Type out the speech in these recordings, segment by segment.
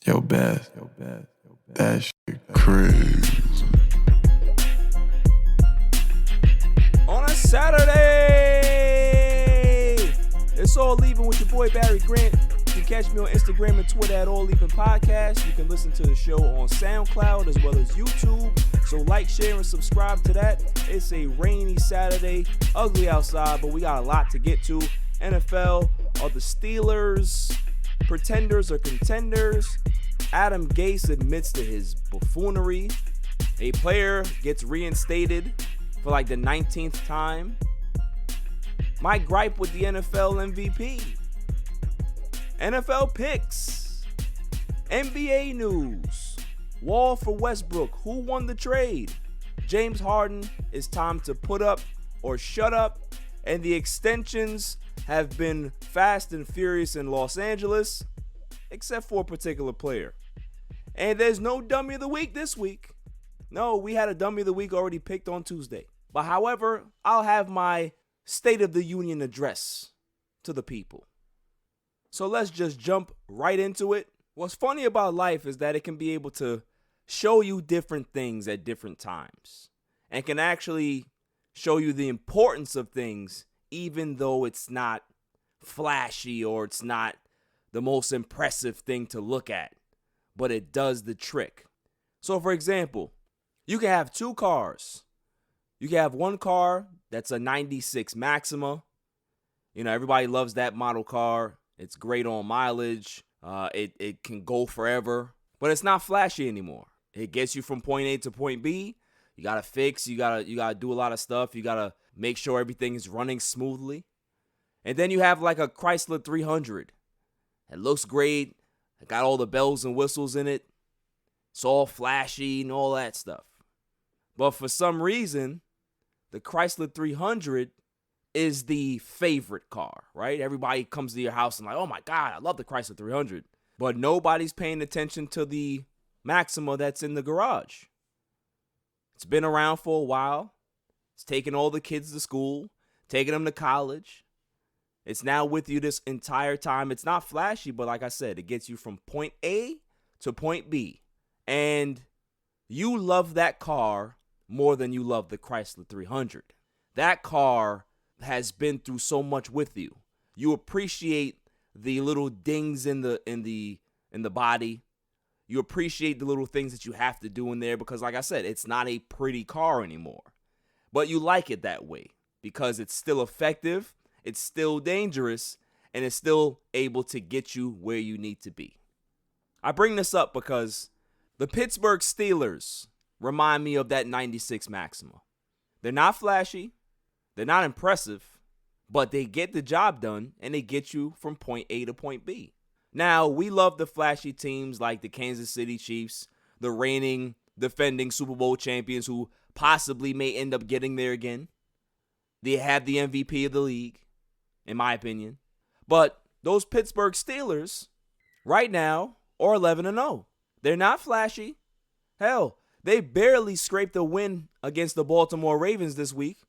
Yo, Beth, that shit crazy. On a Saturday, it's All Leaving with your boy Barry Grant. You can catch me on Instagram and Twitter at All Leaving Podcast. You can listen to the show on SoundCloud as well as YouTube. So like, share, and subscribe to that. It's a rainy Saturday, ugly outside, but we got a lot to get to. NFL, are the Steelers pretenders or contenders? Adam Gase admits to his buffoonery. A player gets reinstated for like the 19th time. My gripe with the NFL MVP. NFL picks. NBA news. Wall for Westbrook. Who won the trade? James Harden. It's time to put up or shut up. And the extensions have been fast and furious in Los Angeles, except for a particular player. And there's no dummy of the week this week. No, we had a dummy of the week already picked on Tuesday. But however, I'll have my State of the Union address to the people. So let's just jump right into it. What's funny about life is that it can be able to show you different things at different times. And can actually show you the importance of things even though it's not flashy or it's not the most impressive thing to look at. But it does the trick. So for example, you can have two cars. You can have one car that's a 96 Maxima. You know, everybody loves that model car. It's great on mileage. It can go forever, but it's not flashy anymore. It gets you from point A to point B. You gotta fix. You gotta do a lot of stuff. You gotta make sure everything is running smoothly. And then you have like a Chrysler 300. It looks great. It got all the bells and whistles in it. It's all flashy and all that stuff. But for some reason, the Chrysler 300 is the favorite car, right? Everybody comes to your house and like, oh my God, I love the Chrysler 300. But nobody's paying attention to the Maxima that's in the garage. It's been around for a while. It's taking all the kids to school, taking them to college. It's now with you this entire time. It's not flashy, but like I said, it gets you from point A to point B. And you love that car more than you love the Chrysler 300. That car has been through so much with you. You appreciate the little dings in the body. You appreciate the little things that you have to do in there because, like I said, it's not a pretty car anymore. But you like it that way because it's still effective. It's still dangerous, and it's still able to get you where you need to be. I bring this up because the Pittsburgh Steelers remind me of that 96 Maxima. They're not flashy, they're not impressive, but they get the job done, and they get you from point A to point B. Now, we love the flashy teams like the Kansas City Chiefs, the reigning, defending Super Bowl champions who possibly may end up getting there again. They have the MVP of the league, in my opinion. But those Pittsburgh Steelers, right now, are 11-0. They're not flashy. Hell, they barely scraped a win against the Baltimore Ravens this week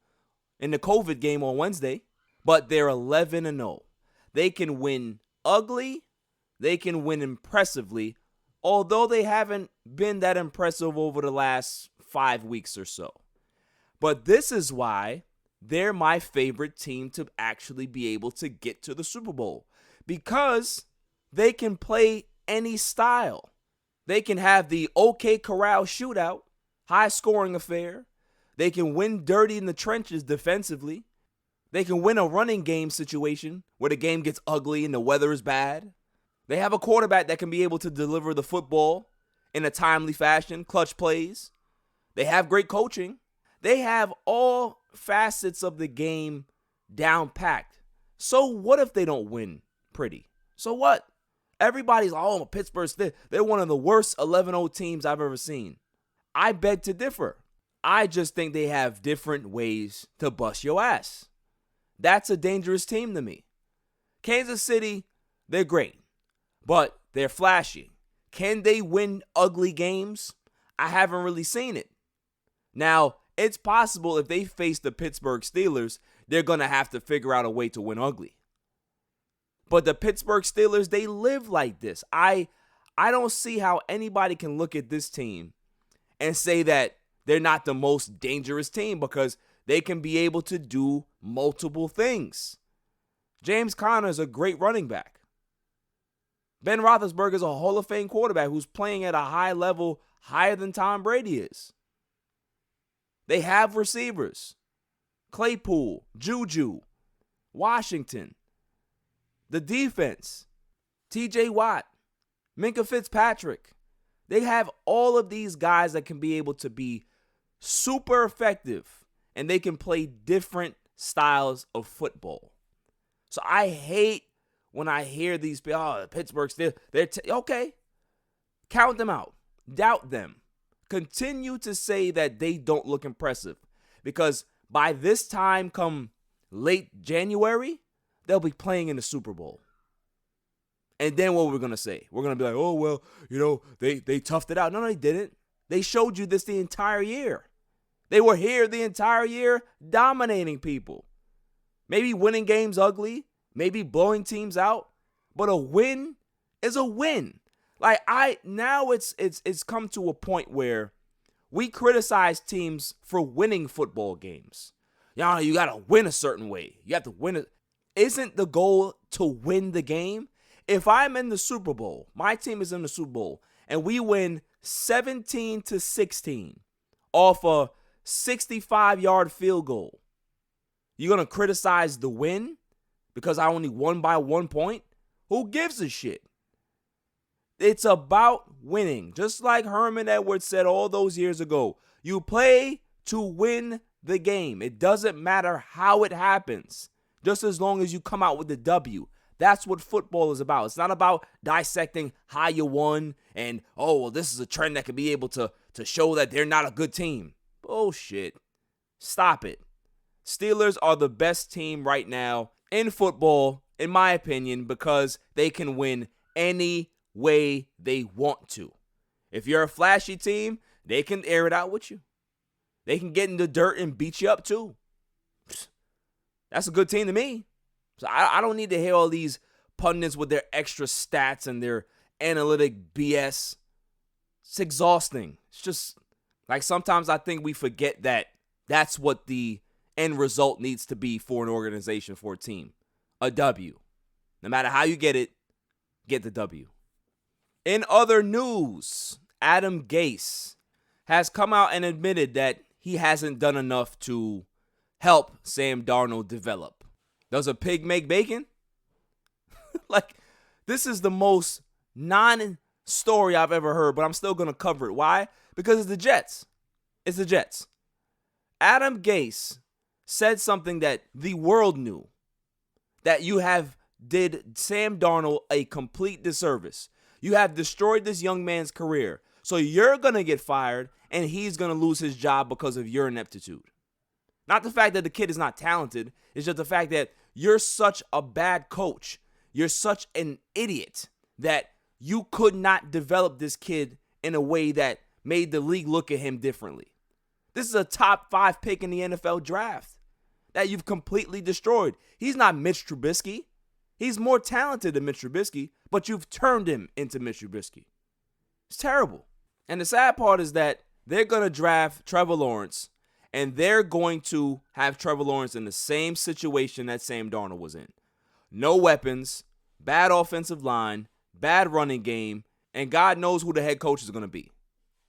in the COVID game on Wednesday. But they're 11-0. They can win ugly. They can win impressively, although they haven't been that impressive over the last 5 weeks or so. But this is why they're my favorite team to actually be able to get to the Super Bowl, because they can play any style. They can have the OK Corral shootout, high-scoring affair. They can win dirty in the trenches defensively. They can win a running game situation where the game gets ugly and the weather is bad. They have a quarterback that can be able to deliver the football in a timely fashion, clutch plays. They have great coaching. They have all facets of the game down packed. So what if they don't win pretty? So what? Everybody's like, oh, Pittsburgh's, they're one of the worst 11-0 teams I've ever seen. I beg to differ. I just think they have different ways to bust your ass. That's a dangerous team to me. Kansas City, they're great, but they're flashy. Can they win ugly games? I haven't really seen it. Now, it's possible if they face the Pittsburgh Steelers, they're going to have to figure out a way to win ugly. But the Pittsburgh Steelers, they live like this. I I don't see how anybody can look at this team and say that they're not the most dangerous team because they can be able to do multiple things. James Conner is a great running back. Ben Roethlisberger is a Hall of Fame quarterback who's playing at a high level, higher than Tom Brady is. They have receivers. Claypool, Juju, Washington. The defense, TJ Watt, Minka Fitzpatrick. They have all of these guys that can be able to be super effective, and they can play different styles of football. So I hate when I hear these people, oh, Pittsburgh's still, okay. Count them out. Doubt them. Continue to say that they don't look impressive. Because by this time, come late January, they'll be playing in the Super Bowl. And then what we're going to say? We're going to be like, oh, well, they toughed it out. No, they didn't. They showed you this the entire year. They were here the entire year dominating people. Maybe winning games ugly. Maybe blowing teams out, but a win is a win. Like now it's come to a point where we criticize teams for winning football games. You got to win a certain way. You have to win it. Isn't the goal to win the game? If I'm in the Super Bowl, my team is in the Super Bowl, and we win 17-16 off a 65-yard field goal, you're going to criticize the win? Because I only won by 1 point? Who gives a shit? It's about winning. Just like Herman Edwards said all those years ago, you play to win the game. It doesn't matter how it happens, just as long as you come out with the W. That's what football is about. It's not about dissecting how you won and, oh, well, this is a trend that could be able to show that they're not a good team. Bullshit. Stop it. Steelers are the best team right now in football, in my opinion, because they can win any way they want to. If you're a flashy team, they can air it out with you. They can get in the dirt and beat you up too. That's a good team to me. So I don't need to hear all these pundits with their extra stats and their analytic BS. It's exhausting. It's just like sometimes I think we forget that that's what the end result needs to be for an organization, for a team. A W. No matter how you get it, get the W. In other news, Adam Gase has come out and admitted that he hasn't done enough to help Sam Darnold develop. Does a pig make bacon? Like, this is the most non-story I've ever heard, but I'm still going to cover it. Why? Because it's the Jets. It's the Jets. Adam Gase said something that the world knew, that you have did Sam Darnold a complete disservice. You have destroyed this young man's career. So you're going to get fired, and he's going to lose his job because of your ineptitude. Not the fact that the kid is not talented. It's just the fact that you're such a bad coach. You're such an idiot that you could not develop this kid in a way that made the league look at him differently. This is a top 5 pick in the NFL draft that you've completely destroyed. He's not Mitch Trubisky. He's more talented than Mitch Trubisky, but you've turned him into Mitch Trubisky. It's terrible. And the sad part is that they're going to draft Trevor Lawrence, and they're going to have Trevor Lawrence in the same situation that Sam Darnold was in. No weapons, bad offensive line, bad running game, and God knows who the head coach is going to be.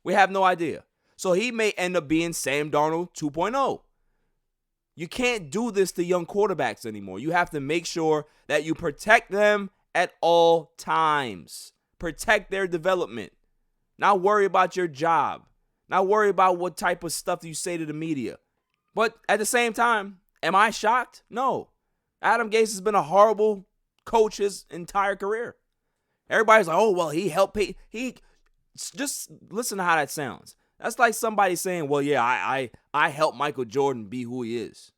We have no idea. So he may end up being Sam Darnold 2.0. You can't do this to young quarterbacks anymore. You have to make sure that you protect them at all times. Protect their development. Not worry about your job. Not worry about what type of stuff you say to the media. But at the same time, am I shocked? No. Adam Gase has been a horrible coach his entire career. Everybody's like, oh, well, he helped Peyton. Just listen to how that sounds. That's like somebody saying, well, yeah, I helped Michael Jordan be who he is.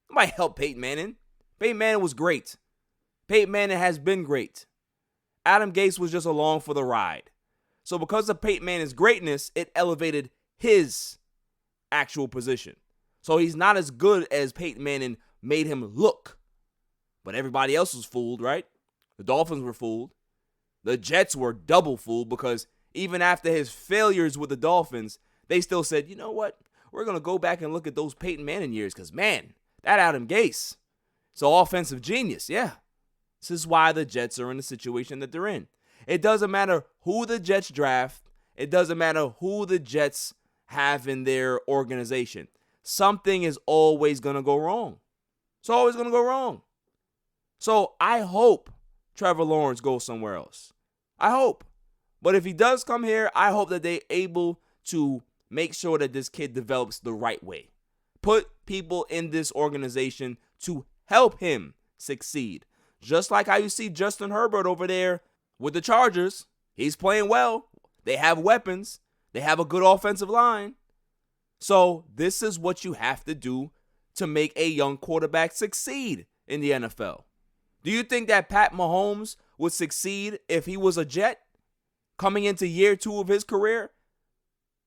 Nobody helped Peyton Manning. Peyton Manning was great. Peyton Manning has been great. Adam Gase was just along for the ride. So because of Peyton Manning's greatness, it elevated his actual position. So he's not as good as Peyton Manning made him look. But everybody else was fooled, right? The Dolphins were fooled. The Jets were double fooled because even after his failures with the Dolphins, they still said, you know what? We're going to go back and look at those Peyton Manning years because, man, that Adam Gase, it's an offensive genius. Yeah. This is why the Jets are in the situation that they're in. It doesn't matter who the Jets draft. It doesn't matter who the Jets have in their organization. Something is always going to go wrong. It's always going to go wrong. So I hope Trevor Lawrence goes somewhere else. I hope. But if he does come here, I hope that they're able to make sure that this kid develops the right way. Put people in this organization to help him succeed. Just like how you see Justin Herbert over there with the Chargers. He's playing well. They have weapons. They have a good offensive line. So this is what you have to do to make a young quarterback succeed in the NFL. Do you think that Pat Mahomes would succeed if he was a Jet coming into year 2 of his career?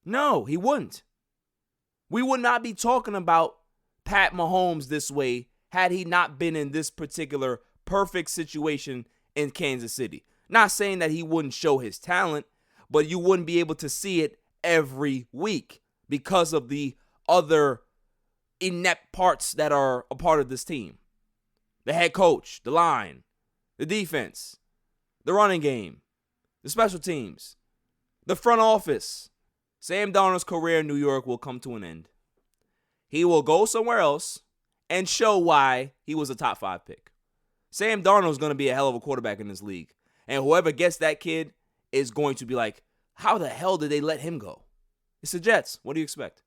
No, he wouldn't. We would not be talking about Pat Mahomes this way had he not been in this particular perfect situation in Kansas City. Not saying that he wouldn't show his talent, but you wouldn't be able to see it every week because of the other inept parts that are a part of this team. The head coach, the line, the defense, the running game, the special teams, the front office. Sam Darnold's career in New York will come to an end. He will go somewhere else and show why he was a top 5 pick. Sam Darnold is going to be a hell of a quarterback in this league. And whoever gets that kid is going to be like, how the hell did they let him go? It's the Jets. What do you expect?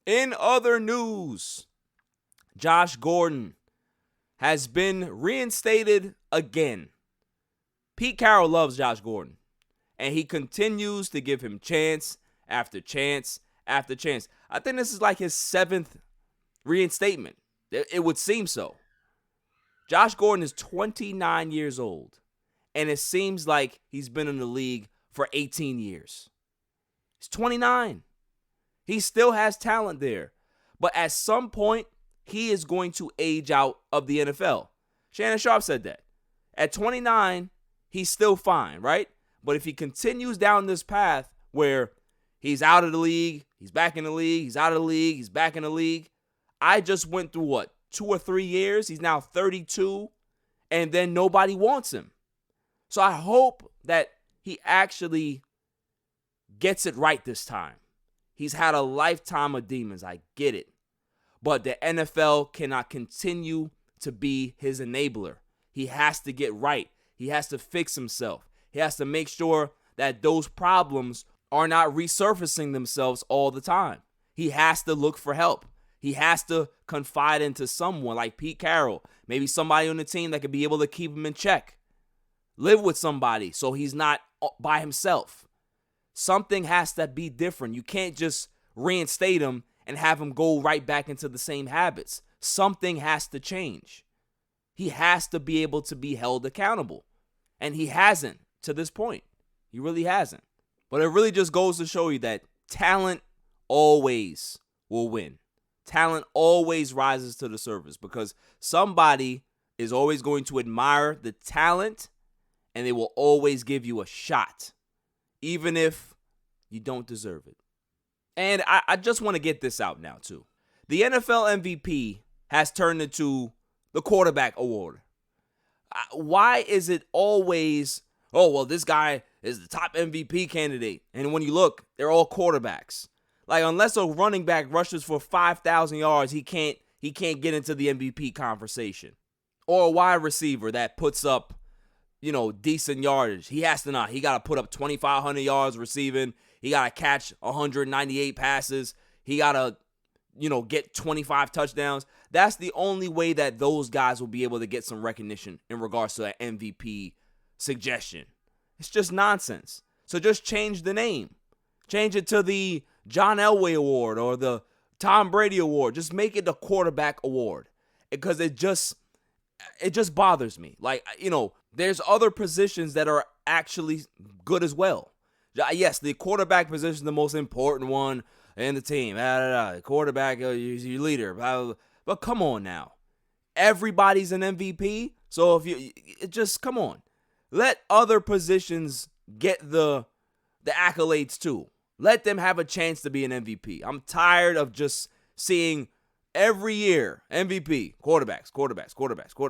In other news, Josh Gordon has been reinstated again. Pete Carroll loves Josh Gordon, and he continues to give him chance after chance after chance. I think this is like his 7th reinstatement. It would seem so. Josh Gordon is 29 years old, and it seems like he's been in the league for 18 years. He's 29. He still has talent there, but at some point, he is going to age out of the NFL. Shannon Sharp said that. At 29, he's still fine, right? But if he continues down this path where he's out of the league, he's back in the league, he's out of the league, he's back in the league. I just went through 2 or 3 years. He's now 32, and then nobody wants him. So I hope that he actually gets it right this time. He's had a lifetime of demons. I get it. But the NFL cannot continue to be his enabler. He has to get right. He has to fix himself. He has to make sure that those problems are not resurfacing themselves all the time. He has to look for help. He has to confide into someone like Pete Carroll, maybe somebody on the team that could be able to keep him in check. Live with somebody so he's not by himself. Something has to be different. You can't just reinstate him and have him go right back into the same habits. Something has to change. He has to be able to be held accountable. And he hasn't to this point. He really hasn't. But it really just goes to show you that talent always will win. Talent always rises to the surface because somebody is always going to admire the talent and they will always give you a shot, even if you don't deserve it. And I just want to get this out now, too. The NFL MVP has turned into the quarterback award. Why is it always, oh, well, this guy is the top MVP candidate? And when you look, they're all quarterbacks. Like, unless a running back rushes for 5,000 yards, he can't get into the MVP conversation. Or a wide receiver that puts up, decent yardage. He has to not. He got to put up 2,500 yards receiving. He got to catch 198 passes. He got to, get 25 touchdowns. That's the only way that those guys will be able to get some recognition in regards to an MVP suggestion. It's just nonsense. So just change the name. Change it to the John Elway Award or the Tom Brady Award. Just make it the quarterback award because it just bothers me. Like, there's other positions that are actually good as well. Yes, the quarterback position is the most important one in the team. The quarterback is your leader. Blah, blah, blah. But come on now. Everybody's an MVP. So come on. Let other positions get the accolades too. Let them have a chance to be an MVP. I'm tired of just seeing every year MVP, quarterbacks.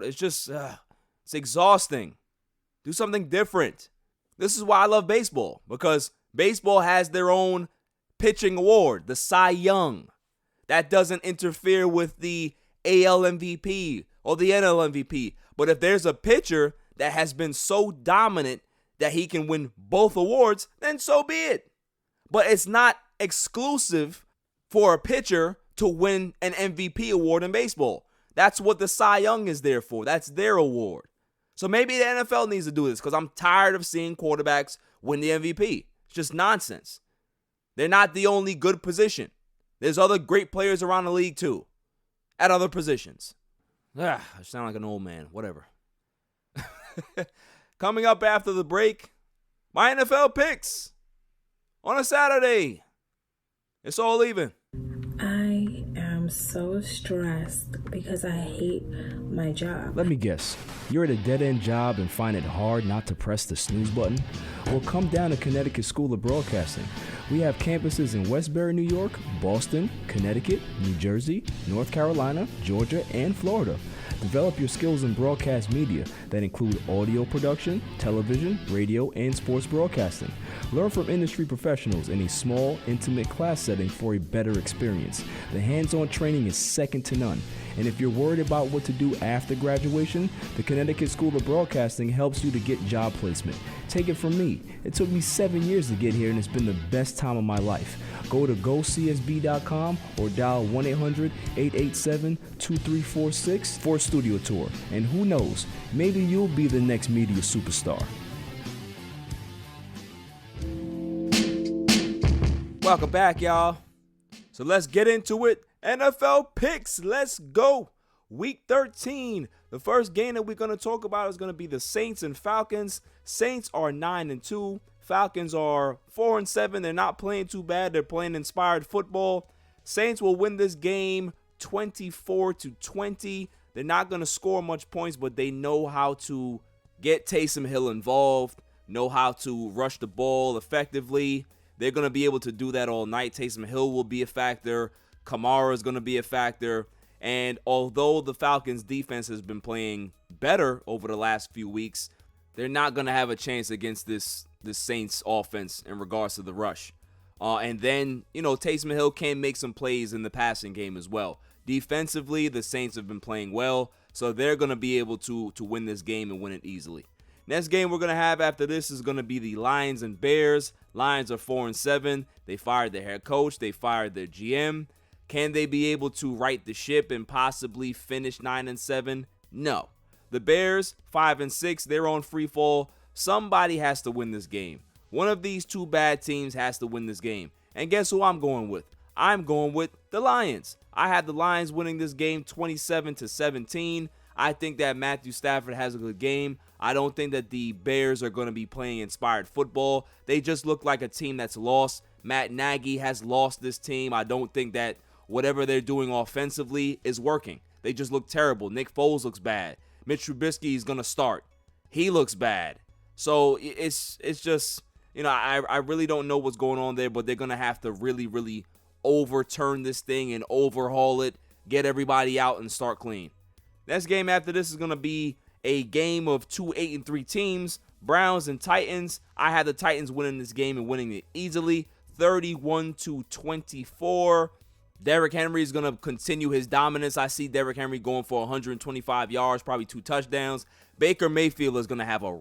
It's just, it's exhausting. Do something different. This is why I love baseball, because baseball has their own pitching award, the Cy Young. That doesn't interfere with the AL MVP or the NL MVP. But if there's a pitcher that has been so dominant that he can win both awards, then so be it. But it's not exclusive for a pitcher to win an MVP award in baseball. That's what the Cy Young is there for. That's their award. So maybe the NFL needs to do this, because I'm tired of seeing quarterbacks win the MVP. It's just nonsense. They're not the only good position. There's other great players around the league too, at other positions. I sound like an old man. Whatever. Coming up after the break, my NFL picks on a Saturday. It's all even. I am so stressed because I hate my job. Let me guess. You're at a dead-end job and find it hard not to press the snooze button? Well, come down to Connecticut School of Broadcasting. We have campuses in Westbury, New York, Boston, Connecticut, New Jersey, North Carolina, Georgia, and Florida. Develop your skills in broadcast media that include audio production, television, radio, and sports broadcasting. Learn from industry professionals in a small, intimate class setting for a better experience. The hands-on training is second to none. And if you're worried about what to do after graduation, the Connecticut School of Broadcasting helps you to get job placement. Take it from me. It took me 7 years to get here, and it's been the best time of my life. Go to gocsb.com or dial 1-800-887-2346 for a studio tour. And who knows, maybe you'll be the next media superstar. Welcome back, y'all. So let's get into it. NFL picks. Let's go. Week 13. The first game that we're going to talk about is going to be the Saints and Falcons. Saints are 9-2. Falcons are 4-7. They're not playing too bad. They're playing inspired football. Saints will win this game 24-20. They're not going to score much points, but they know how to get Taysom Hill involved, know how to rush the ball effectively. They're going to be able to do that all night. Taysom Hill will be a factor. Kamara is going to be a factor. And although the Falcons defense has been playing better over the last few weeks, they're not going to have a chance against this Saints offense in regards to the rush. And then, Taysom Hill can make some plays in the passing game as well. Defensively, the Saints have been playing well, so they're going to be able to win this game and win it easily. Next game we're going to have after this is going to be the Lions and Bears. Lions are 4-7. They fired their head coach. They fired their GM. Can they be able to right the ship and possibly finish 9-7? No. The Bears, 5-6. They're on free fall. Somebody has to win this game. One of these two bad teams has to win this game. And guess who I'm going with? I'm going with the Lions. I had the Lions winning this game 27-17. I think that Matthew Stafford has a good game. I don't think that the Bears are going to be playing inspired football. They just look like a team that's lost. Matt Nagy has lost this team. I don't think that whatever they're doing offensively is working. They just look terrible. Nick Foles looks bad. Mitch Trubisky is going to start. He looks bad. So it's just, I really don't know what's going on there, but they're going to have to really, really overturn this thing and overhaul it, get everybody out and start clean. Next game after this is going to be a game of two 8-3 teams, Browns and Titans. I had the Titans winning this game and winning it easily, 31-24. Derrick Henry is going to continue his dominance. I see Derrick Henry going for 125 yards, probably 2 touchdowns. Baker Mayfield is going to have a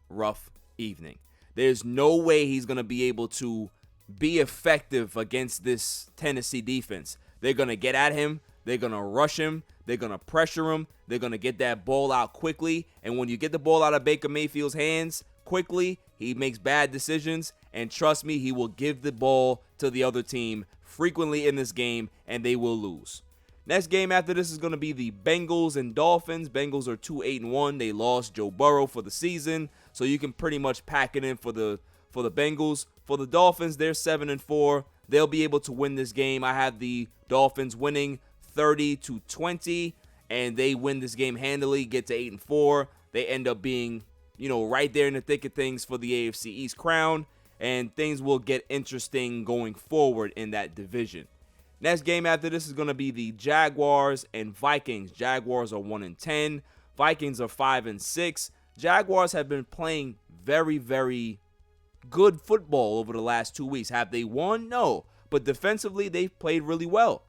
rough evening. There's no way he's going to be able to be effective against this Tennessee defense. They're going to get at him. They're going to rush him. They're going to pressure him. They're going to get that ball out quickly. And when you get the ball out of Baker Mayfield's hands quickly, he makes bad decisions. And trust me, he will give the ball to the other team frequently in this game, and they will lose. Next game after this is going to be the Bengals and Dolphins. Bengals are 2-8-1. They lost Joe Burrow for the season, so you can pretty much pack it in for the Bengals. For the Dolphins, they're 7-4. They'll be able to win this game. I have the Dolphins winning 30-20, and they win this game handily, get to 8-4. They end up being right there in the thick of things for the AFC East crown, and things will get interesting going forward in that division. Next game after this is going to be the Jaguars and Vikings. Jaguars are 1-10. Vikings are 5-6. Jaguars have been playing very, very good football over the last 2 weeks. Have they won? No. But defensively, they've played really well.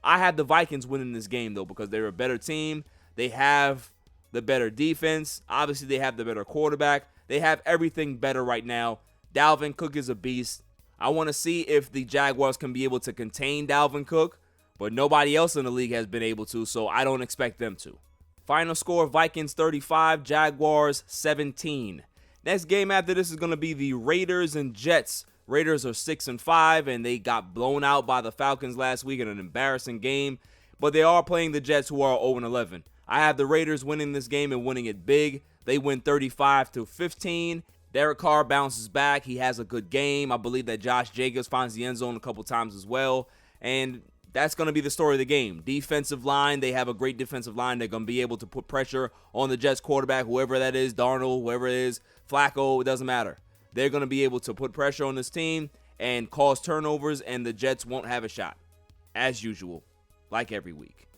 I had the Vikings winning this game, though, because they're a better team. They have the better defense. Obviously, they have the better quarterback. They have everything better right now. Dalvin Cook is a beast. I want to see if the Jaguars can be able to contain Dalvin Cook, but nobody else in the league has been able to, so I don't expect them to. Final score, Vikings 35, Jaguars 17. Next game after this is going to be the Raiders and Jets. Raiders are 6-5, and they got blown out by the Falcons last week in an embarrassing game, but they are playing the Jets, who are 0-11. I have the Raiders winning this game and winning it big. They win 35-15. Derek Carr bounces back. He has a good game. I believe that Josh Jacobs finds the end zone a couple times as well. And that's going to be the story of the game. Defensive line, they have a great defensive line. They're going to be able to put pressure on the Jets quarterback, whoever that is, Darnold, whoever it is, Flacco, it doesn't matter. They're going to be able to put pressure on this team and cause turnovers, and the Jets won't have a shot, as usual, like every week.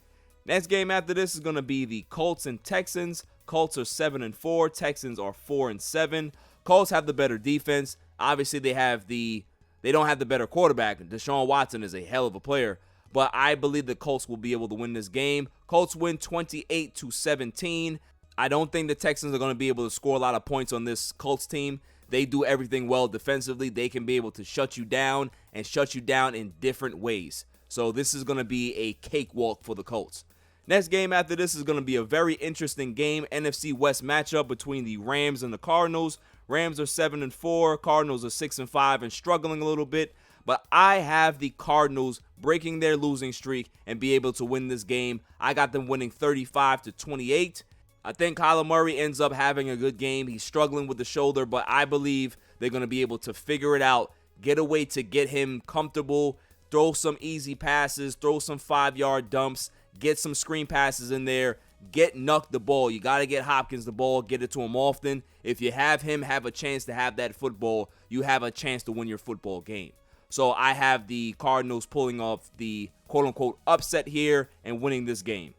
Next game after this is going to be the Colts and Texans. Colts are 7-4. Texans are 4-7. Colts have the better defense. Obviously, they don't have the better quarterback. Deshaun Watson is a hell of a player, but I believe the Colts will be able to win this game. Colts win 28-17. I don't think the Texans are going to be able to score a lot of points on this Colts team. They do everything well defensively. They can be able to shut you down and shut you down in different ways. So this is going to be a cakewalk for the Colts. Next game after this is going to be a very interesting game. NFC West matchup between the Rams and the Cardinals. Rams are 7-4. Cardinals are 6-5 and struggling a little bit. But I have the Cardinals breaking their losing streak and be able to win this game. I got them winning 35-28. I think Kyler Murray ends up having a good game. He's struggling with the shoulder, but I believe they're going to be able to figure it out, get a way to get him comfortable, throw some easy passes, throw some 5-yard dumps, get some screen passes in there, get Nuck the ball. You got to get Hopkins the ball, get it to him often. If you have him have a chance to have that football, you have a chance to win your football game. So I have the Cardinals pulling off the quote-unquote upset here and winning this game.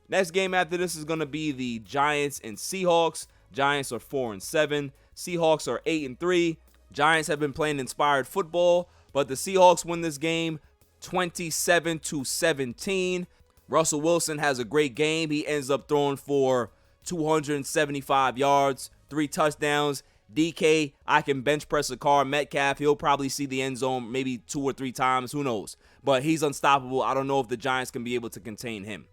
Next game after this is going to be the Giants and Seahawks. Giants are 4-7. Seahawks are 8-3. Giants have been playing inspired football, but the Seahawks win this game 27-17. Russell Wilson has a great game. He ends up throwing for 275 yards, 3 touchdowns. DK, I can bench press a car. Metcalf, he'll probably see the end zone maybe 2 or 3 times. Who knows? But he's unstoppable. I don't know if the Giants can be able to contain him.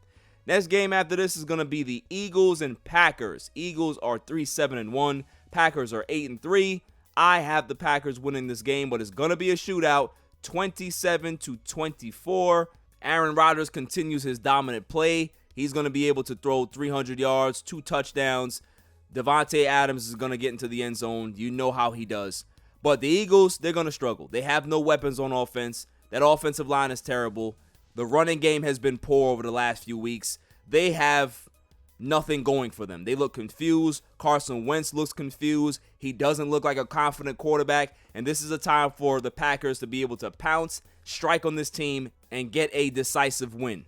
Next game after this is going to be the Eagles and Packers. Eagles are 3-7-1. Packers are 8-3. I have the Packers winning this game, but it's going to be a shootout, 27-24. Aaron Rodgers continues his dominant play. He's going to be able to throw 300 yards, 2 touchdowns. Devontae Adams is going to get into the end zone. You know how he does. But the Eagles, they're going to struggle. They have no weapons on offense. That offensive line is terrible. The running game has been poor over the last few weeks. They have nothing going for them. They look confused. Carson Wentz looks confused. He doesn't look like a confident quarterback. And this is a time for the Packers to be able to pounce, strike on this team, and get a decisive win.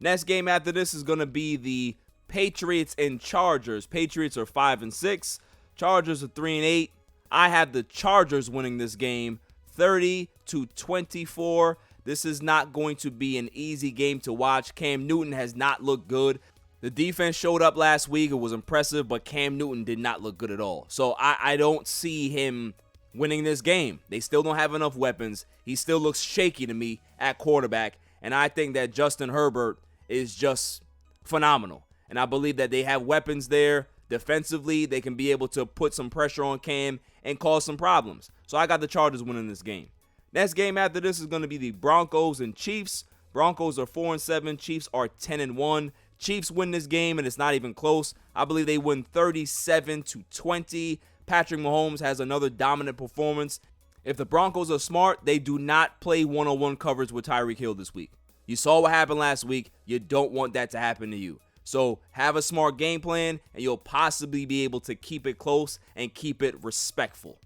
Next game after this is going to be the Patriots and Chargers. Patriots are 5-6. Chargers are 3-8. I have the Chargers winning this game 30-24. This is not going to be an easy game to watch. Cam Newton has not looked good. The defense showed up last week. It was impressive, but Cam Newton did not look good at all. So I don't see him winning this game. They still don't have enough weapons. He still looks shaky to me at quarterback. And I think that Justin Herbert is just phenomenal. And I believe that they have weapons there. Defensively, they can be able to put some pressure on Cam and cause some problems. So I got the Chargers winning this game. Next game after this is going to be the Broncos and Chiefs. Broncos are 4-7. Chiefs are 10-1. Chiefs win this game, and it's not even close. I believe they win 37-20. Patrick Mahomes has another dominant performance. If the Broncos are smart, they do not play one-on-one coverage with Tyreek Hill this week. You saw what happened last week. You don't want that to happen to you. So have a smart game plan, and you'll possibly be able to keep it close and keep it respectful.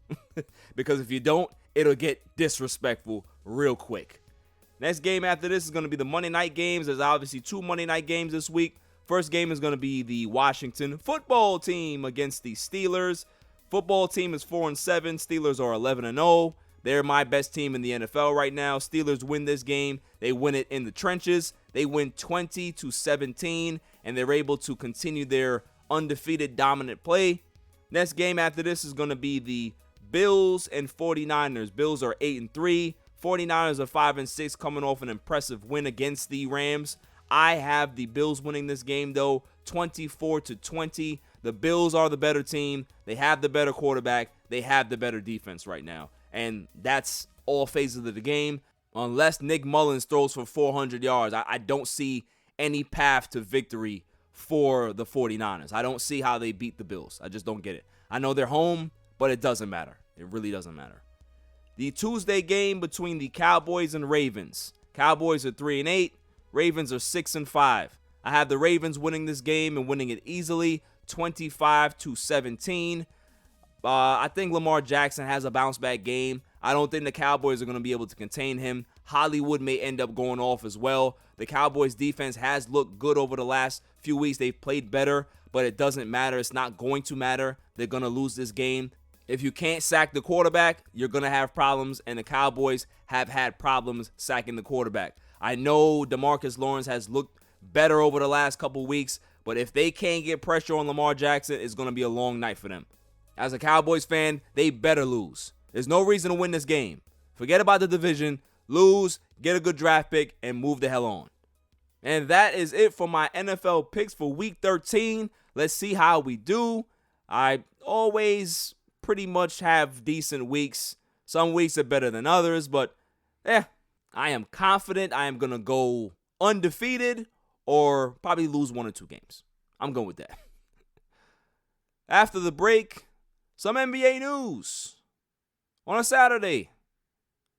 Because if you don't, it'll get disrespectful real quick. Next game after this is going to be the Monday night games. There's obviously 2 Monday night games this week. First game is going to be the Washington football team against the Steelers. Football team is 4-7. Steelers are 11-0. They're my best team in the NFL right now. Steelers win this game. They win it in the trenches. They win 20-17, and they're able to continue their undefeated dominant play. Next game after this is going to be the Bills and 49ers. Bills are 8-3. 49ers are 5-6, coming off an impressive win against the Rams. I have the Bills winning this game, though, 24-20. The Bills are the better team. They have the better quarterback. They have the better defense right now. And that's all phases of the game. Unless Nick Mullins throws for 400 yards, I don't see any path to victory for the 49ers. I don't see how they beat the Bills. I just don't get it. I know they're home, but it doesn't matter. It really doesn't matter. The Tuesday game between the Cowboys and Ravens. Cowboys are 3-8. Ravens are 6-5. I have the Ravens winning this game and winning it easily, 25-17. I think Lamar Jackson has a bounce-back game. I don't think the Cowboys are going to be able to contain him. Hollywood may end up going off as well. The Cowboys' defense has looked good over the last few weeks. They've played better, but it doesn't matter. It's not going to matter. They're going to lose this game. If you can't sack the quarterback, you're going to have problems, and the Cowboys have had problems sacking the quarterback. I know DeMarcus Lawrence has looked better over the last couple weeks, but if they can't get pressure on Lamar Jackson, it's going to be a long night for them. As a Cowboys fan, they better lose. There's no reason to win this game. Forget about the division, lose, get a good draft pick, and move the hell on. And that is it for my NFL picks for Week 13. Let's see how we do. I always pretty much have decent weeks. Some weeks are better than others, but I am confident I am going to go undefeated or probably lose 1 or 2 games. I'm going with that. After the break, some NBA news. On a Saturday,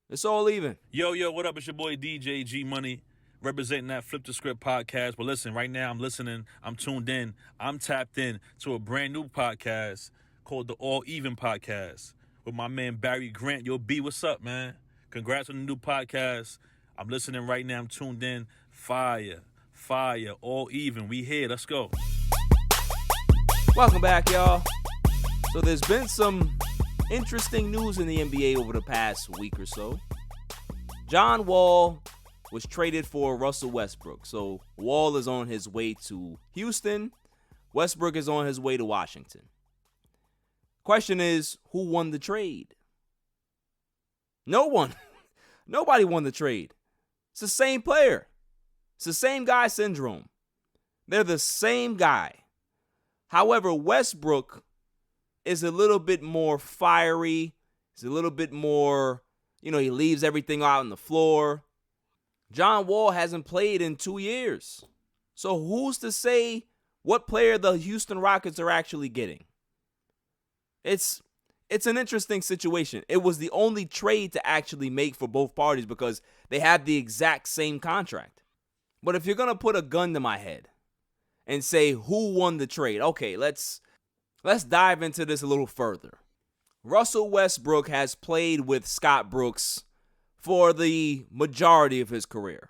it's all even. Yo, what up? It's your boy DJ G Money, representing that Flip the Script podcast. But listen, right now I'm listening, I'm tuned in, I'm tapped in to a brand new podcast called the All Even Podcast with my man Barry Grant. Yo, B, what's up, man? Congrats on the new podcast. I'm listening right now, I'm tuned in. Fire, All Even. We here, let's go. Welcome back, y'all. So there's been some interesting news in the NBA over the past week or so. John Wall was traded for Russell Westbrook. So Wall is on his way to Houston. Westbrook is on his way to Washington. Question is, who won the trade? No one. Nobody won the trade. It's the same player. It's the same guy syndrome. They're the same guy. However, Westbrook is a little bit more fiery. He's a little bit more, he leaves everything out on the floor. John Wall hasn't played in 2 years. So who's to say what player the Houston Rockets are actually getting? It's an interesting situation. It was the only trade to actually make for both parties because they have the exact same contract. But if you're going to put a gun to my head and say who won the trade, okay, let's dive into this a little further. Russell Westbrook has played with Scott Brooks for the majority of his career.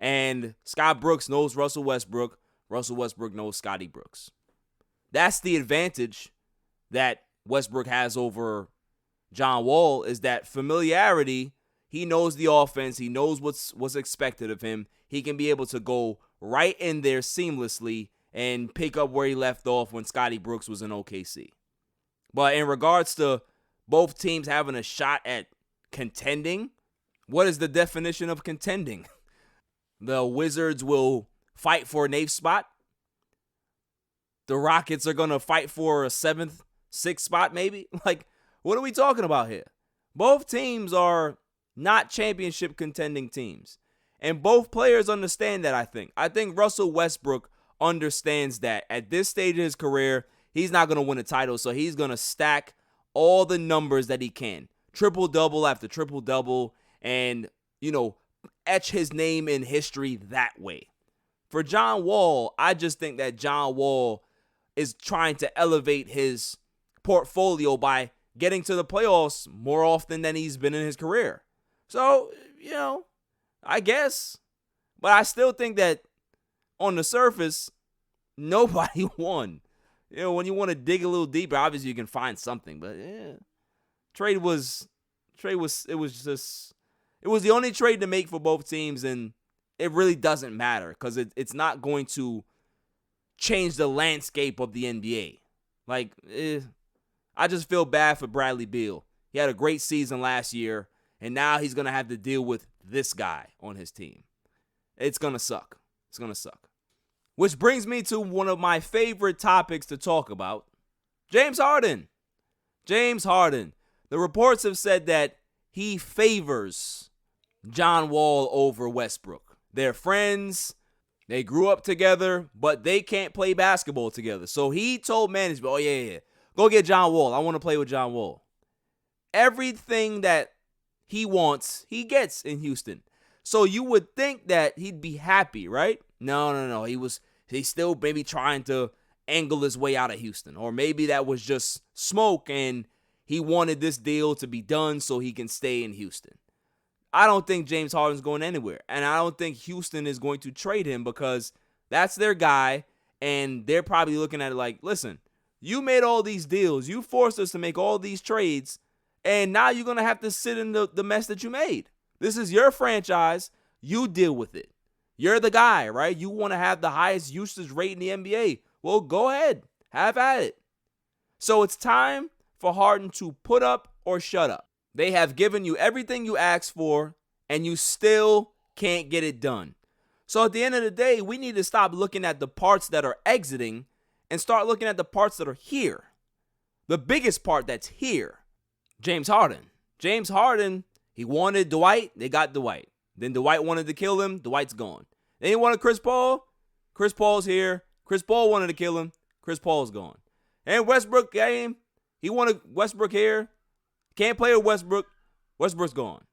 And Scott Brooks knows Russell Westbrook. Russell Westbrook knows Scotty Brooks. That's the advantage that Westbrook has over John Wall, is that familiarity. He knows the offense. He knows what's expected of him. He can be able to go right in there seamlessly and pick up where he left off when Scotty Brooks was in OKC. But in regards to both teams having a shot at contending, what is the definition of contending? The Wizards will fight for an 8th spot. The Rockets are going to fight for a 7th, 6th spot maybe. Like, what are we talking about here? Both teams are not championship contending teams. And both players understand that, I think. I think Russell Westbrook understands that at this stage of his career, he's not going to win a title, so he's going to stack all the numbers that he can. Triple-double after triple-double and, etch his name in history that way. For John Wall, I just think that John Wall is trying to elevate his portfolio by getting to the playoffs more often than he's been in his career. So, I guess. But I still think that on the surface, nobody won. When you want to dig a little deeper, obviously you can find something. But it was the only trade to make for both teams, and it really doesn't matter because it's not going to change the landscape of the NBA. I just feel bad for Bradley Beal. He had a great season last year, and now he's going to have to deal with this guy on his team. It's going to suck. It's going to suck. Which brings me to one of my favorite topics to talk about, James Harden. James Harden. The reports have said that he favors John Wall over Westbrook. They're friends. They grew up together, but they can't play basketball together. So he told management, go get John Wall. I want to play with John Wall. Everything that he wants, he gets in Houston. So you would think that he'd be happy, right? No. He's still maybe trying to angle his way out of Houston. Or maybe that was just smoke and he wanted this deal to be done so he can stay in Houston. I don't think James Harden's going anywhere. And I don't think Houston is going to trade him because that's their guy. And they're probably looking at it like, listen, you made all these deals. You forced us to make all these trades. And now you're going to have to sit in the mess that you made. This is your franchise. You deal with it. You're the guy, right? You want to have the highest usage rate in the NBA. Well, go ahead. Have at it. So it's time for Harden to put up or shut up. They have given you everything you asked for, and you still can't get it done. So at the end of the day, we need to stop looking at the parts that are exiting and start looking at the parts that are here. The biggest part that's here, James Harden. James Harden, he wanted Dwight. They got Dwight. Then Dwight wanted to kill him. Dwight's gone. Then he wanted Chris Paul. Chris Paul's here. Chris Paul wanted to kill him. Chris Paul's gone. And Westbrook came. He wanted Westbrook here. Can't play with Westbrook. Westbrook's gone.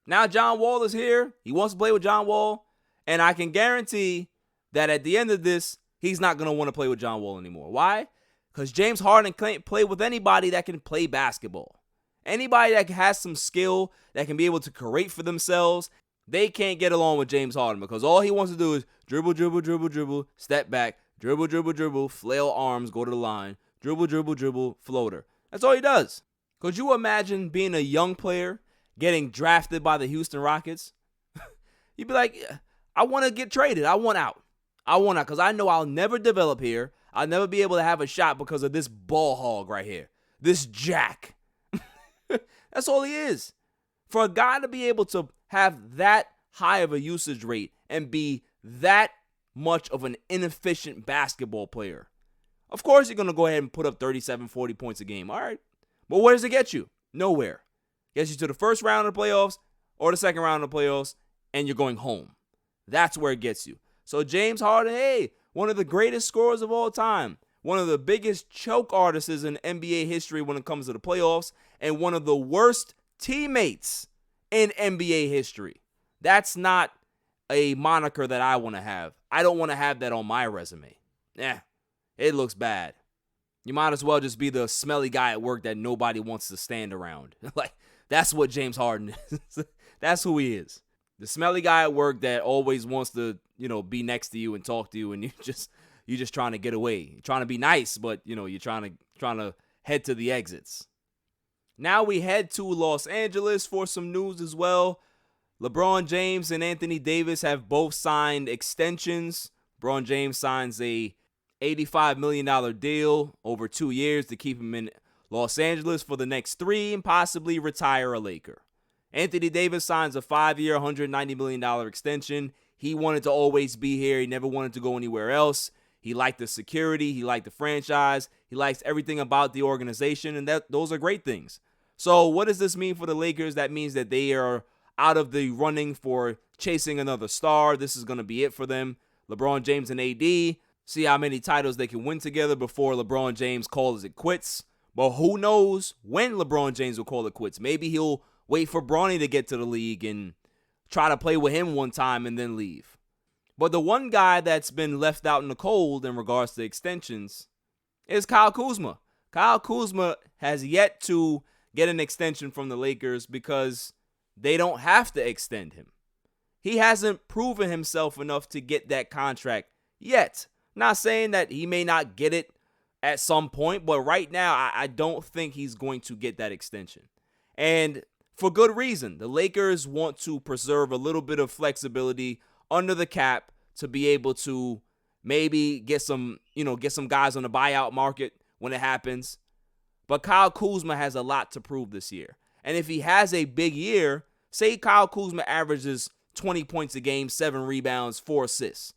Now John Wall is here. He wants to play with John Wall. And I can guarantee that at the end of this, he's not going to want to play with John Wall anymore. Why? Because James Harden can't play with anybody that can play basketball. Anybody that has some skill, that can be able to create for themselves, they can't get along with James Harden because all he wants to do is dribble, step back, dribble, flail arms, go to the line, dribble, floater. That's all he does. Could you imagine being a young player getting drafted by the Houston Rockets? You'd be like, I want to get traded. I want out because I know I'll never develop here. I'll never be able to have a shot because of this ball hog right here, this jack. That's all he is. For a guy to be able to have that high of a usage rate and be that much of an inefficient basketball player, of course you're going to go ahead and put up 37, 40 points a game. All right. But where does it get you? Nowhere. Gets you to the first round of the playoffs or the second round of the playoffs, and you're going home. That's where it gets you. So James Harden, one of the greatest scorers of all time, one of the biggest choke artists in NBA history when it comes to the playoffs, and one of the worst teammates in NBA history. That's not a moniker that I want to have. I don't want to have that on my resume. It looks bad. You might as well just be the smelly guy at work that nobody wants to stand around. That's what James Harden is. That's who he is. The smelly guy at work that always wants to, be next to you and talk to you, and you're just trying to get away. You're trying to be nice, but you're trying to head to the exits. Now we head to Los Angeles for some news as well. LeBron James and Anthony Davis have both signed extensions. LeBron James signs a $85 million deal over 2 years to keep him in Los Angeles for the next 3 and possibly retire a Laker. Anthony Davis signs a 5-year, $190 million extension. He wanted to always be here. He never wanted to go anywhere else. He liked the security. He liked the franchise. He likes everything about the organization, and those are great things. So what does this mean for the Lakers? That means that they are out of the running for chasing another star. This is going to be it for them. LeBron James and AD, see how many titles they can win together before LeBron James calls it quits. But who knows when LeBron James will call it quits. Maybe he'll wait for Bronny to get to the league and try to play with him one time and then leave. But the one guy that's been left out in the cold in regards to extensions is Kyle Kuzma. Kyle Kuzma has yet to get an extension from the Lakers because they don't have to extend him. He hasn't proven himself enough to get that contract yet. Not saying that he may not get it at some point, but right now I don't think he's going to get that extension. And for good reason. The Lakers want to preserve a little bit of flexibility under the cap to be able to maybe get some guys on the buyout market when it happens. But Kyle Kuzma has a lot to prove this year. And if he has a big year, say Kyle Kuzma averages 20 points a game, 7 rebounds, 4 assists,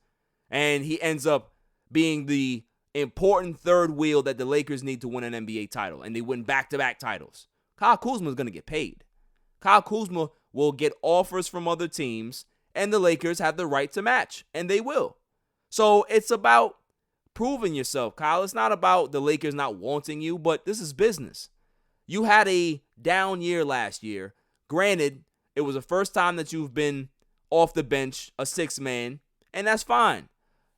and he ends up being the important third wheel that the Lakers need to win an NBA title, and they win back-to-back titles, Kyle Kuzma is going to get paid. Kyle Kuzma will get offers from other teams, and the Lakers have the right to match, and they will. So it's about proving yourself, Kyle. It's not about the Lakers not wanting you, but this is business. You had a down year last year. Granted, it was the first time that you've been off the bench, a 6-man, and that's fine.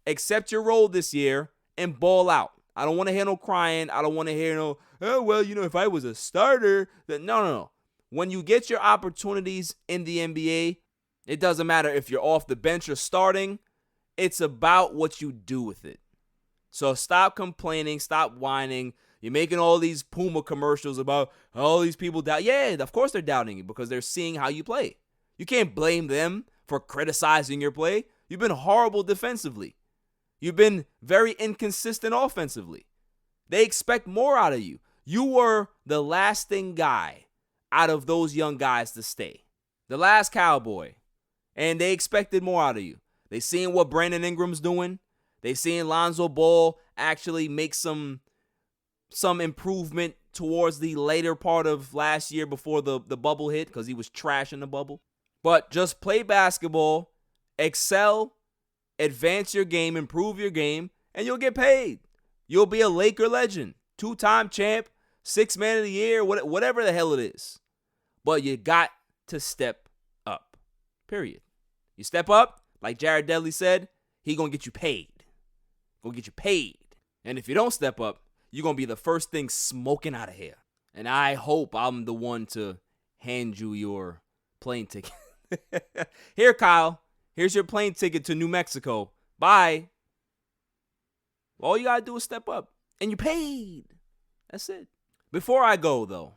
Accept your role this year and ball out. I don't want to hear no crying. I don't want to hear no, if I was a starter. No. When you get your opportunities in the NBA, it doesn't matter if you're off the bench or starting. It's about what you do with it. So stop complaining. Stop whining. You're making all these Puma commercials about all these people doubt. Yeah, of course they're doubting you because they're seeing how you play. You can't blame them for criticizing your play. You've been horrible defensively. You've been very inconsistent offensively. They expect more out of you. You were the lasting guy out of those young guys to stay. The last Cowboy. And they expected more out of you. They seeing what Brandon Ingram's doing. They seeing Lonzo Ball actually make some improvement towards the later part of last year before the bubble hit because he was trash in the bubble. But just play basketball, excel, advance your game, improve your game, and you'll get paid. You'll be a Laker legend, 2-time champ, 6th man of the year, whatever the hell it is. But you got to step up, period. You step up, like Jared Dudley said, he going to get you paid. Going to get you paid. And if you don't step up, you're going to be the first thing smoking out of here. And I hope I'm the one to hand you your plane ticket. Here, Kyle. Here's your plane ticket to New Mexico. Bye. All you got to do is step up. And you're paid. That's it. Before I go, though,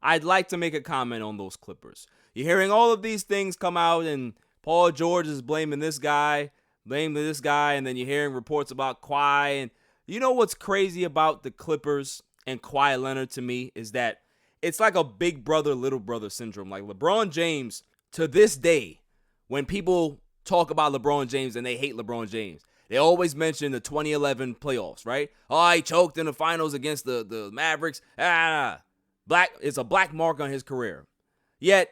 I'd like to make a comment on those Clippers. You're hearing all of these things come out, and Paul George is blaming this guy, and then you're hearing reports about Kawhi. And you know what's crazy about the Clippers and Kawhi Leonard to me is that it's like a big brother, little brother syndrome. Like LeBron James, to this day, when people talk about LeBron James and they hate LeBron James, they always mention the 2011 playoffs, right? Oh, he choked in the finals against the Mavericks. It's a black mark on his career. Yet,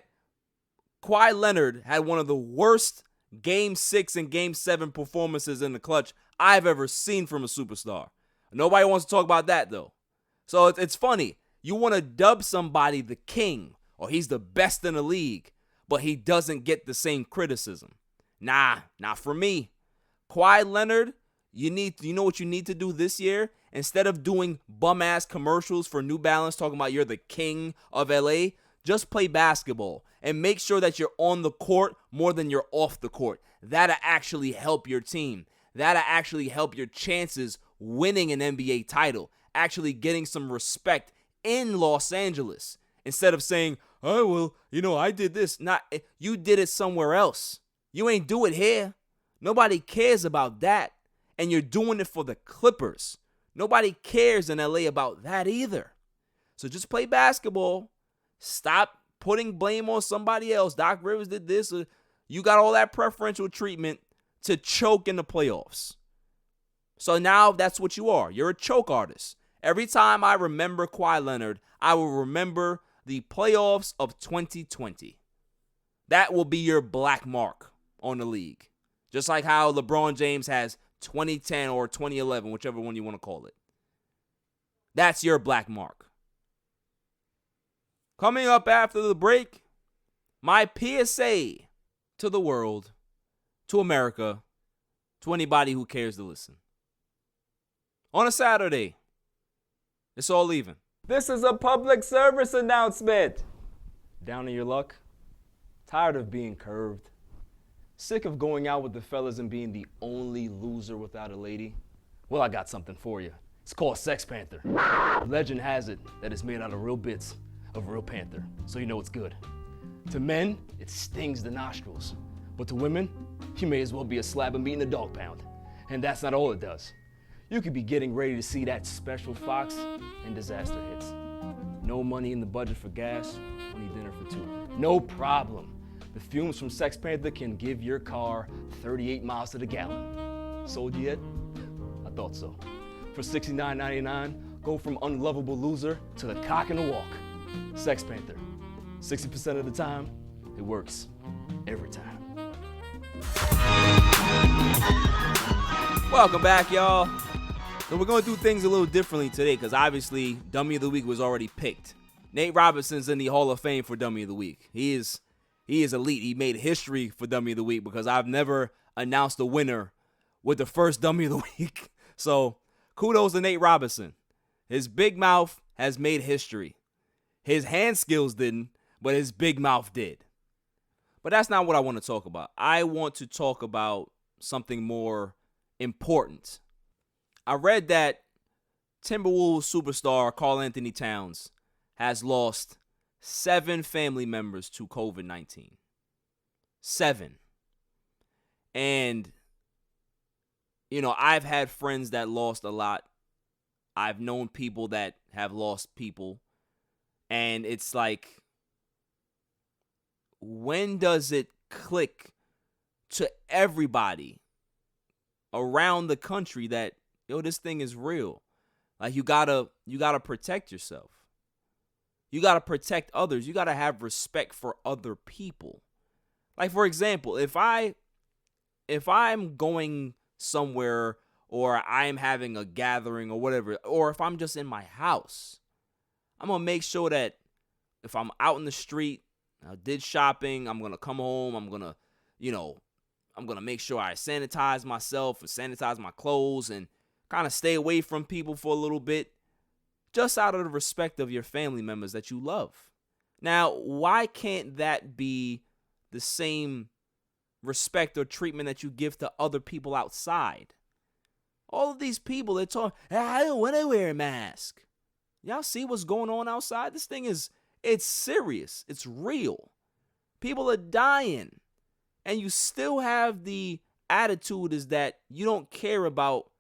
Kawhi Leonard had one of the worst Game 6 and Game 7 performances in the clutch I've ever seen from a superstar. Nobody wants to talk about that, though. So it's funny. You want to dub somebody the king, or he's the best in the league, but he doesn't get the same criticism. Nah, not for me. Kawhi Leonard, you know what you need to do this year? Instead of doing bum-ass commercials for New Balance talking about you're the king of LA, just play basketball and make sure that you're on the court more than you're off the court. That'll actually help your team. That'll actually help your chances winning an NBA title, actually getting some respect in Los Angeles. Instead of saying, oh, well, I did this. You did it somewhere else. You ain't do it here. Nobody cares about that. And you're doing it for the Clippers. Nobody cares in LA about that either. So just play basketball. Stop putting blame on somebody else. Doc Rivers did this. You got all that preferential treatment to choke in the playoffs. So now that's what you are. You're a choke artist. Every time I remember Kawhi Leonard, I will remember the playoffs of 2020. That will be your black mark on the league. Just like how LeBron James has 2010 or 2011, whichever one you want to call it. That's your black mark. Coming up after the break, my PSA to the world, to America, to anybody who cares to listen. On a Saturday, it's all even. This is a public service announcement. Down in your luck? Tired of being curved? Sick of going out with the fellas and being the only loser without a lady? Well, I got something for you. It's called Sex Panther. Legend has it that it's made out of real bits of real panther, so you know it's good. To men, it stings the nostrils. But to women, you may as well be a slab of meat in a dog pound. And that's not all it does. You could be getting ready to see that special fox and disaster hits. No money in the budget for gas, only dinner for two. No problem. The fumes from Sex Panther can give your car 38 miles to the gallon. Sold you yet? I thought so. For $69.99, go from unlovable loser to the cock in the walk. Sex Panther. 60% of the time, it works. Every time. Welcome back, y'all. So we're going to do things a little differently today because obviously Dummy of the Week was already picked. Nate Robinson's in the Hall of Fame for Dummy of the Week. He is elite. He made history for Dummy of the Week because I've never announced a winner with the first Dummy of the Week. So kudos to Nate Robinson. His big mouth has made history. His hand skills didn't, but his big mouth did. But that's not what I want to talk about. I want to talk about something more important. I read that Timberwolves superstar Karl-Anthony Towns has lost 7 family members to COVID-19. 7. And, I've had friends that lost a lot. I've known people that have lost people. And it's like, when does it click to everybody around the country that, this thing is real? Like, you gotta protect yourself. You gotta protect others. You gotta have respect for other people. Like, for example, if I'm going somewhere or I'm having a gathering or whatever, or if I'm just in my house, I'm gonna make sure that if I'm out in the street, I did shopping, I'm gonna come home, I'm gonna make sure I sanitize myself and sanitize my clothes and kind of stay away from people for a little bit, just out of the respect of your family members that you love. Now, why can't that be the same respect or treatment that you give to other people outside? All of these people, they're talking, I don't want to wear a mask. Y'all see what's going on outside? This thing it's serious. It's real. People are dying. And you still have the attitude is that you don't care about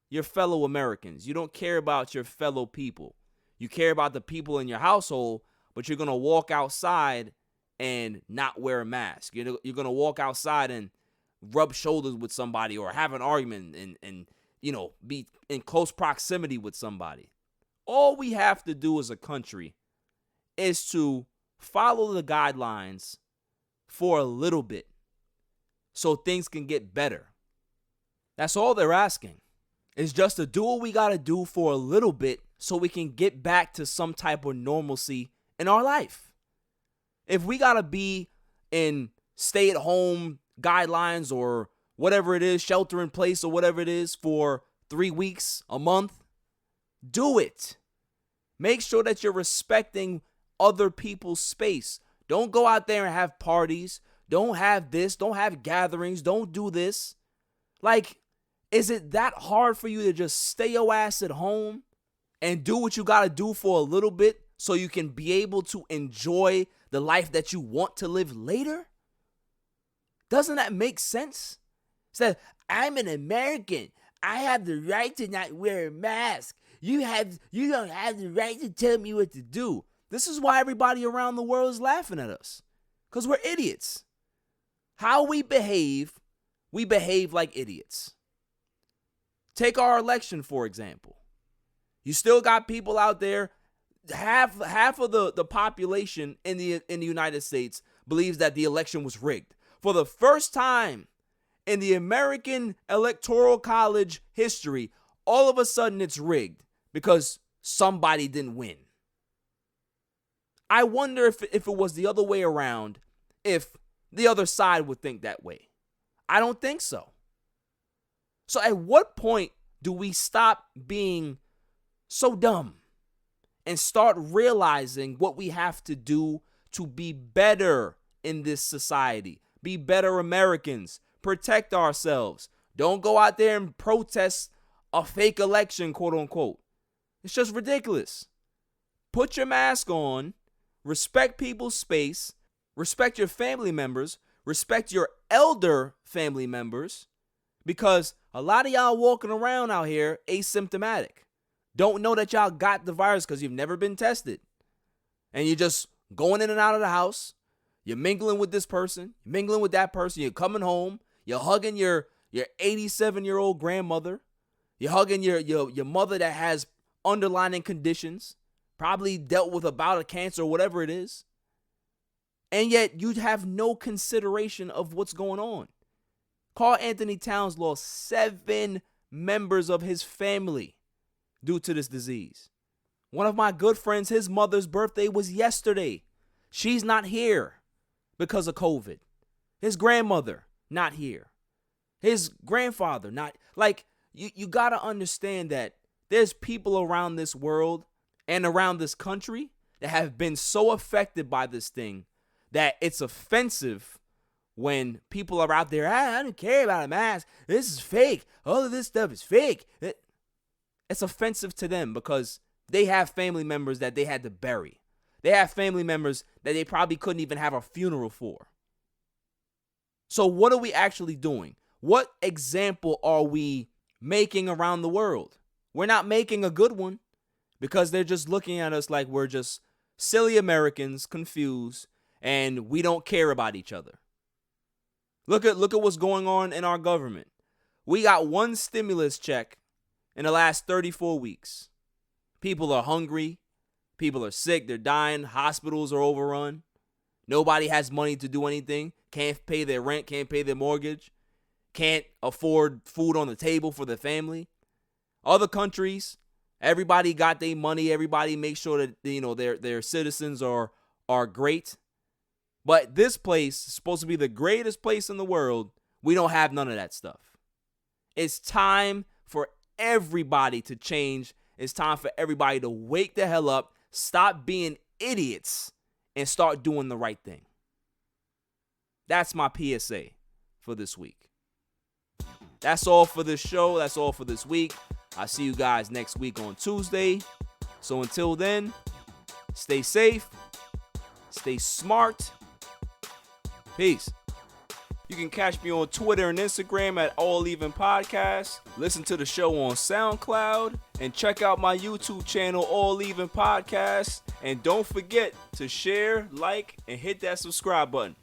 your fellow Americans. You don't care about your fellow people. You care about the people in your household, but you're going to walk outside and not wear a mask. You're going to walk outside and rub shoulders with somebody or have an argument and be in close proximity with somebody. All we have to do as a country is to follow the guidelines for a little bit so things can get better. That's all they're asking. It's just to do what we got to do for a little bit so we can get back to some type of normalcy in our life. If we got to be in stay-at-home guidelines or whatever it is, shelter in place or whatever it is for 3 weeks, a month, do it. Make sure that you're respecting other people's space. Don't go out there and have parties. Don't have this. Don't have gatherings. Don't do this. Like, is it that hard for you to just stay your ass at home and do what you got to do for a little bit so you can be able to enjoy the life that you want to live later? Doesn't that make sense? It says, I'm an American. I have the right to not wear a mask. You don't have the right to tell me what to do. This is why everybody around the world is laughing at us. Because we're idiots. How we behave like idiots. Take our election, for example. You still got people out there, half of the population in the United States believes that the election was rigged. For the first time in the American Electoral College history, all of a sudden it's rigged because somebody didn't win. I wonder if it was the other way around, if the other side would think that way. I don't think so. So at what point do we stop being so dumb and start realizing what we have to do to be better in this society, be better Americans, protect ourselves? Don't go out there and protest a fake election, quote unquote. It's just ridiculous. Put your mask on, respect people's space, respect your family members, respect your elder family members, because a lot of y'all walking around out here asymptomatic. Don't know that y'all got the virus because you've never been tested. And you're just going in and out of the house. You're mingling with this person, mingling with that person. You're coming home. You're hugging your 87-year-old grandmother. You're hugging your mother that has underlying conditions, probably dealt with a bout of cancer or whatever it is. And yet you have no consideration of what's going on. Carl Anthony Towns lost 7 members of his family due to this disease. One of my good friends, his mother's birthday was yesterday. She's not here because of COVID. His grandmother, not here. His grandfather, not. Like, you got to understand that there's people around this world and around this country that have been so affected by this thing that it's offensive when people are out there, I don't care about a mask. This is fake. All of this stuff is fake. It's offensive to them because they have family members that they had to bury. They have family members that they probably couldn't even have a funeral for. So what are we actually doing? What example are we making around the world? We're not making a good one because they're just looking at us like we're just silly Americans, confused, and we don't care about each other. Look at what's going on in our government. We got one stimulus check in the last 34 weeks. People are hungry. People are sick. They're dying. Hospitals are overrun. Nobody has money to do anything. Can't pay their rent. Can't pay their mortgage. Can't afford food on the table for their family. Other countries, everybody got their money. Everybody makes sure that their citizens are great. But this place is supposed to be the greatest place in the world. We don't have none of that stuff. It's time for everybody to change. It's time for everybody to wake the hell up, stop being idiots, and start doing the right thing. That's my PSA for this week. That's all for this show. That's all for this week. I'll see you guys next week on Tuesday. So until then, stay safe, stay smart. Peace. You can catch me on Twitter and Instagram at All Even Podcast. Listen to the show on SoundCloud and check out my YouTube channel, All Even Podcast. And don't forget to share, like, and hit that subscribe button.